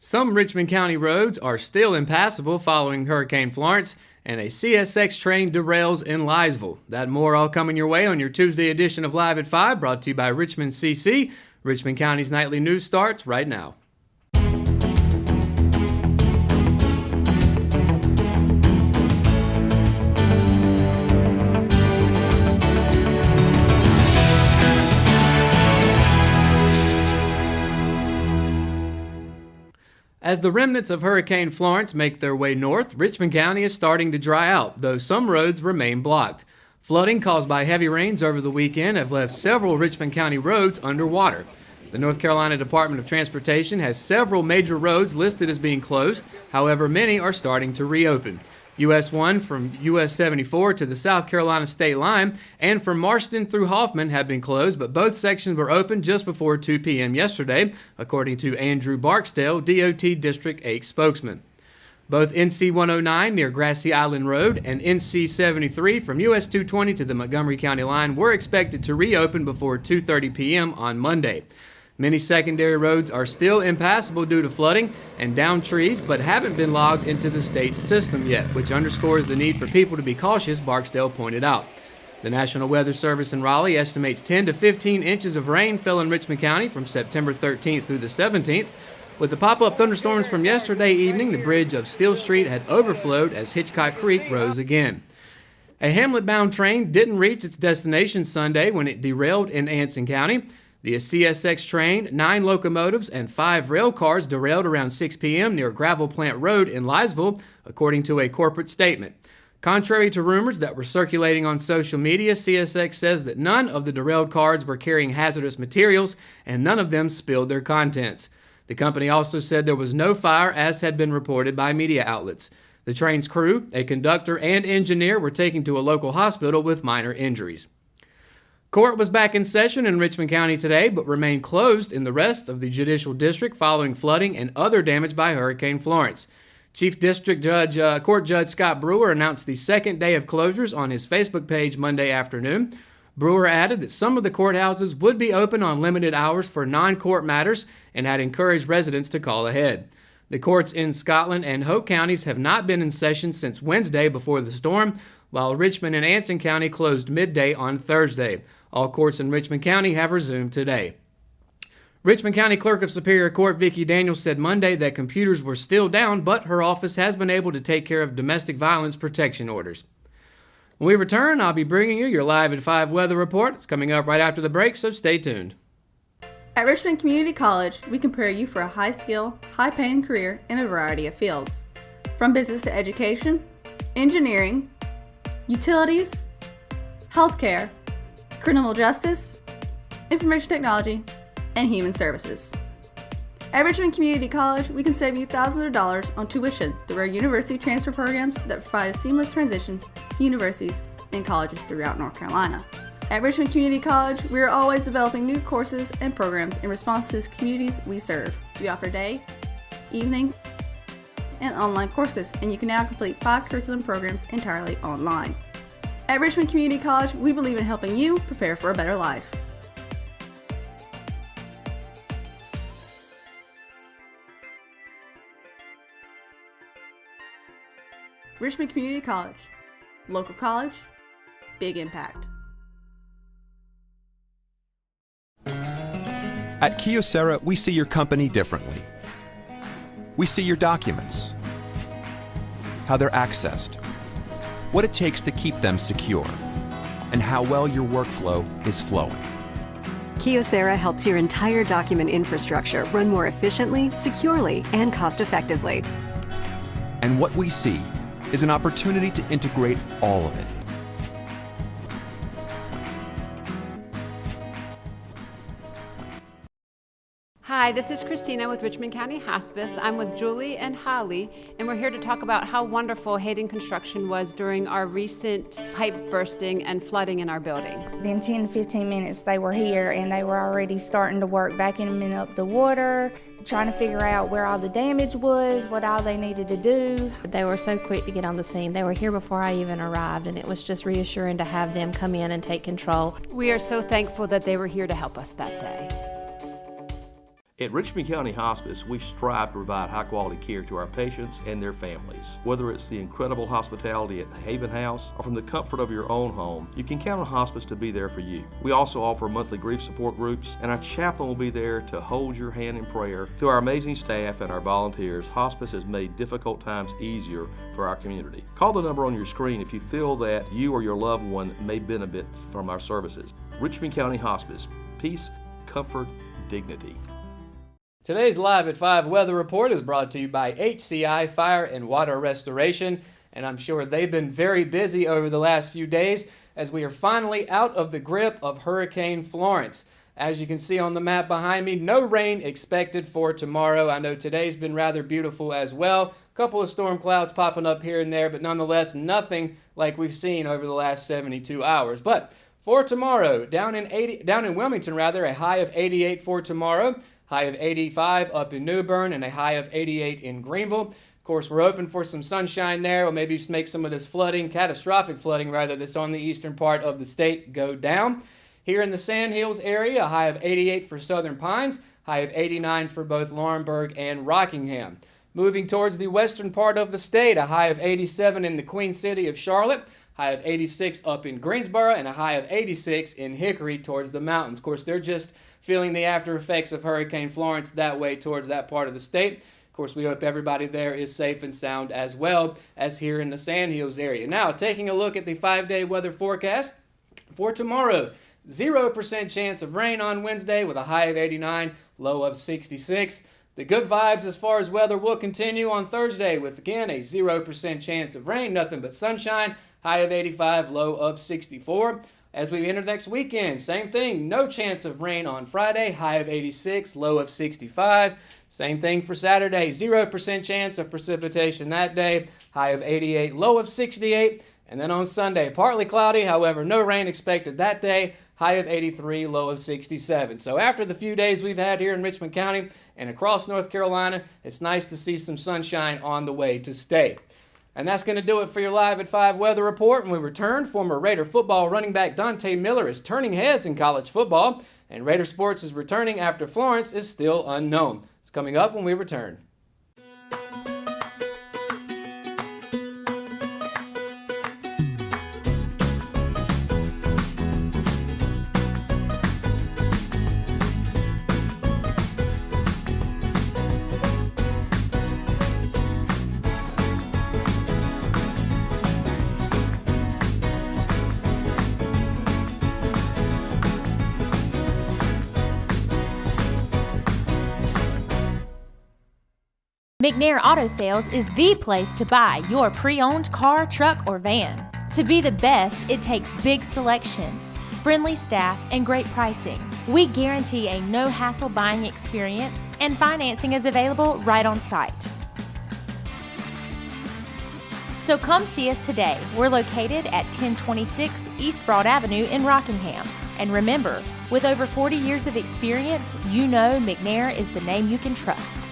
Some Richmond County roads are still impassable following Hurricane Florence, and a CSX train derails in Leisville. That and more all coming your way on your Tuesday edition of Live at 5, brought to you by Richmond CC. Richmond County's nightly news starts right now. As the remnants of Hurricane Florence make their way north, Richmond County is starting to dry out, though some roads remain blocked. Flooding caused by heavy rains over the weekend have left several Richmond County roads underwater. The North Carolina Department of Transportation has several major roads listed as being closed. However, many are starting to reopen. US 1 from US 74 to the South Carolina state line and from Marston through Hoffman have been closed, but both sections were open just before 2 p.m. yesterday, according to Andrew Barksdale, DOT District 8 spokesman. Both NC 109 near Grassy Island Road and NC 73 from US 220 to the Montgomery County line were expected to reopen before 2:30 p.m. on Monday. Many secondary roads are still impassable due to flooding and downed trees, but haven't been logged into the state's system yet, which underscores the need for people to be cautious, Barksdale pointed out. The National Weather Service in Raleigh estimates 10 to 15 inches of rain fell in Richmond County from September 13th through the 17th. With the pop-up thunderstorms from yesterday evening, the bridge of Steel Street had overflowed as Hitchcock Creek rose again. A Hamlet-bound train didn't reach its destination Sunday when it derailed in Anson County. The CSX train, 9 locomotives, and 5 rail cars derailed around 6 p.m. near Gravel Plant Road in Leisville, according to a corporate statement. Contrary to rumors that were circulating on social media, CSX says that none of the derailed cars were carrying hazardous materials and none of them spilled their contents. The company also said there was no fire, as had been reported by media outlets. The train's crew, a conductor and engineer, were taken to a local hospital with minor injuries. Court was back in session in Richmond County today, but remained closed in the rest of the judicial district following flooding and other damage by Hurricane Florence. Chief District Court Judge Scott Brewer announced the second day of closures on his Facebook page Monday afternoon. Brewer added that some of the courthouses would be open on limited hours for non-court matters and had encouraged residents to call ahead. The courts in Scotland and Hoke counties have not been in session since Wednesday before the storm, while Richmond and Anson County closed midday on Thursday. All courts in Richmond County have resumed today. Richmond County Clerk of Superior Court Vicki Daniels said Monday that computers were still down, but her office has been able to take care of domestic violence protection orders. When we return, I'll be bringing you your Live at 5 weather report. It's coming up right after the break, so stay tuned. At Richmond Community College, we prepare you for a high-skill, high-paying career in a variety of fields. From business to education, engineering, utilities, healthcare, criminal justice, information technology, and human services. At Richmond Community College, we can save you thousands of dollars on tuition through our university transfer programs that provide a seamless transition to universities and colleges throughout North Carolina. At Richmond Community College, we are always developing new courses and programs in response to the communities we serve. We offer day, evening, and online courses, and you can now complete 5 curriculum programs entirely online. At Richmond Community College, we believe in helping you prepare for a better life. Richmond Community College. Local college, big impact. At Kyocera, we see your company differently. We see your documents, how they're accessed, what it takes to keep them secure, and how well your workflow is flowing. Kyocera helps your entire document infrastructure run more efficiently, securely, and cost-effectively. And what we see is an opportunity to integrate all of it. Hi, this is Christina with Richmond County Hospice. I'm with Julie and Holly, and we're here to talk about how wonderful Hayden Construction was during our recent pipe bursting and flooding in our building. In 10 to 15 minutes, they were here, and they were already starting to work, vacuuming up the water, trying to figure out where all the damage was, what all they needed to do. They were so quick to get on the scene. They were here before I even arrived, and it was just reassuring to have them come in and take control. We are so thankful that they were here to help us that day. At Richmond County Hospice, we strive to provide high-quality care to our patients and their families. Whether it's the incredible hospitality at the Haven House or from the comfort of your own home, you can count on hospice to be there for you. We also offer monthly grief support groups, and our chaplain will be there to hold your hand in prayer. Through our amazing staff and our volunteers, hospice has made difficult times easier for our community. Call the number on your screen if you feel that you or your loved one may benefit from our services. Richmond County Hospice. Peace, comfort, dignity. Today's Live at 5 weather report is brought to you by HCI Fire and Water Restoration, and I'm sure they've been very busy over the last few days as we are finally out of the grip of Hurricane Florence. As you can see on the map behind me, no rain expected for tomorrow. I know today's been rather beautiful as well. A couple of storm clouds popping up here and there, but nonetheless nothing like we've seen over the last 72 hours. But for tomorrow, down in Wilmington, a high of 88 for tomorrow. High of 85 up in New Bern and a high of 88 in Greenville. Of course, we're hoping for some sunshine there, or maybe just make some of this catastrophic flooding that's on the eastern part of the state go down. Here in the Sandhills area, a high of 88 for Southern Pines, high of 89 for both Laurinburg and Rockingham. Moving towards the western part of the state, a high of 87 in the Queen City of Charlotte, high of 86 up in Greensboro, and a high of 86 in Hickory towards the mountains. Of course, they're just feeling the after effects of Hurricane Florence that way towards that part of the state. Of course, we hope everybody there is safe and sound as well as here in the Sandhills area. Now, taking a look at the 5-day weather forecast for tomorrow. 0% chance of rain on Wednesday with a high of 89, low of 66. The good vibes as far as weather will continue on Thursday with, again, a 0% chance of rain, nothing but sunshine, high of 85, low of 64. As we enter next weekend, same thing, no chance of rain on Friday, high of 86, low of 65. Same thing for Saturday, 0% chance of precipitation that day, high of 88, low of 68. And then on Sunday, partly cloudy, however, no rain expected that day, high of 83, low of 67. So after the few days we've had here in Richmond County and across North Carolina, it's nice to see some sunshine on the way to stay. And that's going to do it for your Live at 5 weather report. When we return, former Raider football running back Dante Miller is turning heads in college football, and Raider sports is returning after Florence is still unknown. It's coming up when we return. McNair Auto Sales is the place to buy your pre-owned car, truck, or van. To be the best, it takes big selection, friendly staff, and great pricing. We guarantee a no-hassle buying experience, and financing is available right on site. So come see us today. We're located at 1026 East Broad Avenue in Rockingham. And remember, with over 40 years of experience, you know McNair is the name you can trust.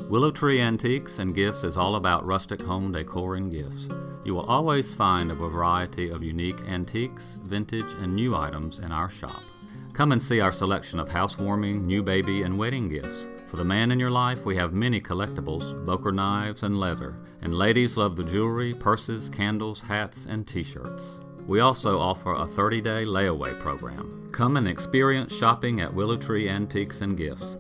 Willow Tree Antiques and Gifts is all about rustic home decor and gifts. You will always find a variety of unique antiques, vintage, and new items in our shop. Come and see our selection of housewarming, new baby, and wedding gifts. For the man in your life, we have many collectibles, Boker knives, and leather. And ladies love the jewelry, purses, candles, hats, and t-shirts. We also offer a 30-day layaway program. Come and experience shopping at Willow Tree Antiques and Gifts.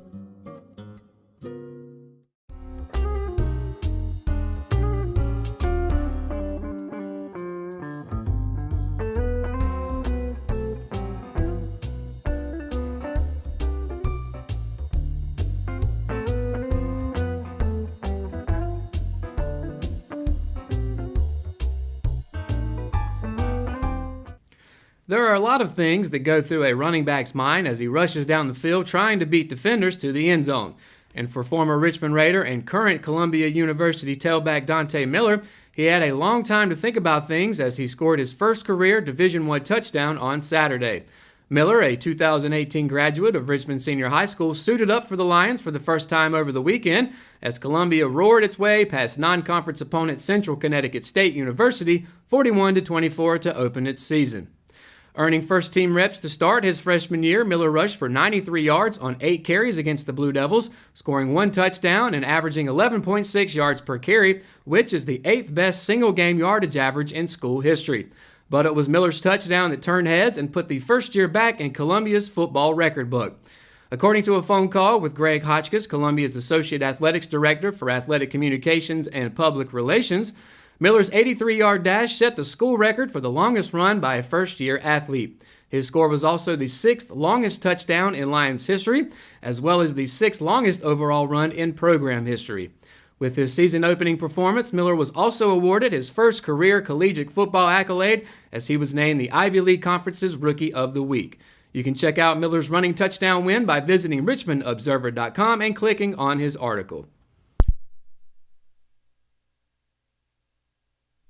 There are a lot of things that go through a running back's mind as he rushes down the field trying to beat defenders to the end zone. And for former Richmond Raider and current Columbia University tailback Dante Miller, he had a long time to think about things as he scored his first career Division I touchdown on Saturday. Miller, a 2018 graduate of Richmond Senior High School, suited up for the Lions for the first time over the weekend as Columbia roared its way past non-conference opponent Central Connecticut State University 41-24 to open its season. Earning first-team reps to start his freshman year, Miller rushed for 93 yards on 8 carries against the Blue Devils, scoring 1 touchdown and averaging 11.6 yards per carry, which is the 8th best single-game yardage average in school history. But it was Miller's touchdown that turned heads and put the first year back in Columbia's football record book. According to a phone call with Greg Hotchkiss, Columbia's Associate Athletics Director for Athletic Communications and Public Relations, Miller's 83-yard dash set the school record for the longest run by a first-year athlete. His score was also the 6th longest touchdown in Lions history, as well as the 6th longest overall run in program history. With his season-opening performance, Miller was also awarded his first career collegiate football accolade as he was named the Ivy League Conference's Rookie of the Week. You can check out Miller's running touchdown win by visiting richmondobserver.com and clicking on his article.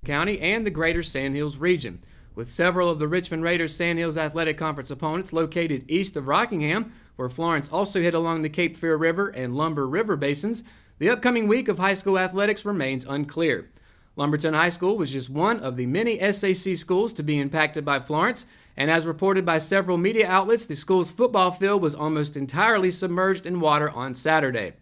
County and the Greater Sandhills region. With several of the Richmond Raiders Sandhills Athletic Conference opponents located east of Rockingham, where Florence also hit along the Cape Fear River and Lumber River basins, the upcoming week of high school athletics remains unclear. Lumberton High School was just one of the many SAC schools to be impacted by Florence, and as reported by several media outlets, the school's football field was almost entirely submerged in water on Saturday.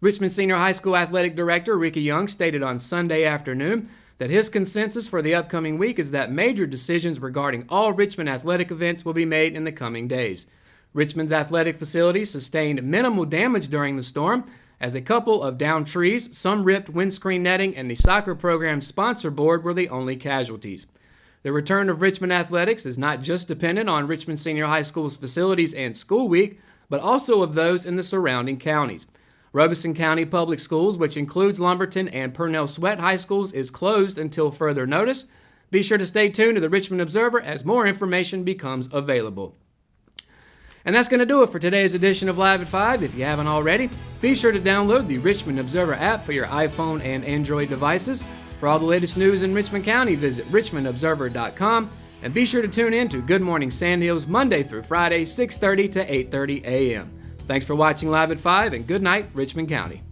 Richmond Senior High School Athletic Director Ricky Young stated on Sunday afternoon that his consensus for the upcoming week is that major decisions regarding all Richmond athletic events will be made in the coming days. Richmond's athletic facilities sustained minimal damage during the storm, as a couple of downed trees, some ripped windscreen netting, and the soccer program's sponsor board were the only casualties. The return of Richmond athletics is not just dependent on Richmond Senior High School's facilities and school week, but also of those in the surrounding counties. Robeson County Public Schools, which includes Lumberton and Purnell Sweat High Schools, is closed until further notice. Be sure to stay tuned to the Richmond Observer as more information becomes available. And that's going to do it for today's edition of Live at 5. If you haven't already, be sure to download the Richmond Observer app for your iPhone and Android devices. For all the latest news in Richmond County, visit richmondobserver.com. And be sure to tune in to Good Morning Sandhills Monday through Friday, 6:30 to 8:30 a.m. Thanks for watching Live at 5, and good night, Richmond County.